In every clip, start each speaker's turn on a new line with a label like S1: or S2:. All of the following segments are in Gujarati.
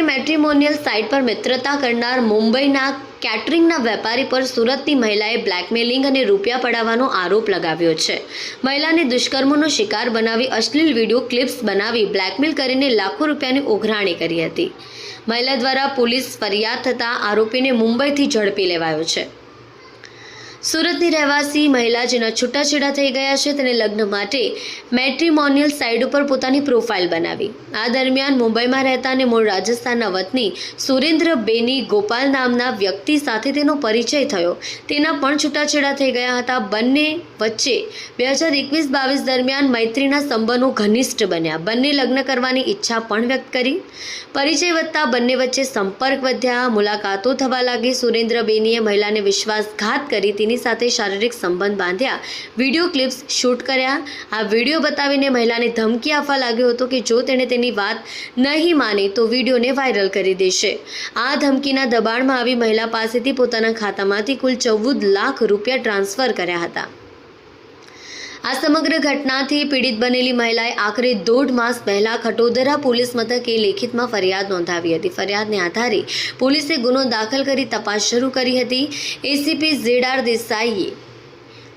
S1: મેટ્રિમોનિયલ સાઇટ પર મિત્રતા કરનાર મુંબઈના કેટરિંગના વેપારી પર સુરતની મહિલાએ બ્લેકમેલિંગ અને રૂપિયા પડાવવાનો આરોપ લગાવ્યો છે. મહિલાને દુષ્કર્મનો શિકાર બનાવી અશ્લીલ વિડીયો ક્લિપ્સ બનાવી બ્લેકમેલ કરીને લાખો રૂપિયાની ઉઘરાણી કરી હતી. મહિલા દ્વારા પોલીસ ફરિયાદ થતાં આરોપીને મુંબઈથી ઝડપી લેવાયો છે. સુરતની રહેવાસી મહિલા જેના છૂટાછેડા થઈ ગયા છે તેને લગ્ન માટે મેટ્રિમોનિયલ સાઇટ ઉપર પોતાની પ્રોફાઇલ બનાવી. આ દરમિયાન મુંબઈમાં રહેતા અને મૂળ રાજસ્થાનના વતની સુરેન્દ્ર બેની ગોપાલ નામના વ્યક્તિ સાથે તેનો પરિચય થયો. તેના પણ છૂટાછેડા થઈ ગયા હતા. બંને વચ્ચે 2021-22 દરમિયાન મૈત્રીના સંબંધો ઘનિષ્ઠ બન્યા. બંને લગ્ન કરવાની ઈચ્છા પણ વ્યક્ત કરી. પરિચય વધતા બંને વચ્ચે સંપર્ક વધ્યા, મુલાકાતો થવા લાગી. સુરેન્દ્ર બેનીએ મહિલાને વિશ્વાસઘાત કરી તેની સાથે શારીરિક સંબંધ બાંધ્યા, વિડીયો ક્લિપ્સ શૂટ કર્યા. આ વિડીયો બતાવીને મહિલાને ધમકી આપવા લાગ્યો હતો કે જો તેણે તેની વાત નહીં માને તો વિડીયોને વાયરલ કરી દેશે. આ ધમકીના દબાણમાં આવી મહિલા પાસેથી પોતાના ખાતામાંથી કુલ 14 લાખ રૂપિયા ટ્રાન્સફર કર્યા હતા. આ સમગ્ર ઘટનાથી પીડિત બનેલી મહિલાએ આખરે 1.5 માસ પહેલા ખટોદરા પોલીસ મથકે લેખિતમાં ફરિયાદ નોંધાવી હતી. ફરિયાદને આધારે પોલીસે ગુનો દાખલ કરી તપાસ શરૂ કરી હતી. એસીપી ZR દેસાઈએ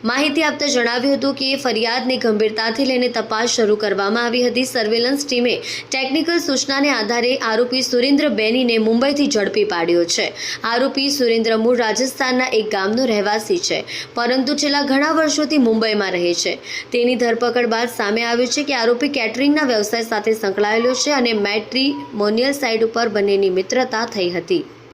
S1: માહિતી આપતા જણાવ્યું હતું કે ફરિયાદને ગંભીરતાથી લઈને તપાસ શરૂ કરવામાં આવી હતી. સર્વેલન્સ ટીમે ટેકનિકલ સૂચનાને આધારે આરોપી સુરેન્દ્ર બેનીને મુંબઈથી ઝડપી પાડ્યો છે. આરોપી સુરેન્દ્ર મૂળ રાજસ્થાનના એક ગામનો રહેવાસી છે, પરંતુ છેલ્લા ઘણા વર્ષોથી મુંબઈમાં રહે છે. તેની ધરપકડ બાદ સામે આવ્યું છે કે આરોપી કેટરિંગના વ્યવસાય સાથે સંકળાયેલો છે અને મેટ્રિમોનિયલ સાઇટ ઉપર બંનેની મિત્રતા થઈ હતી.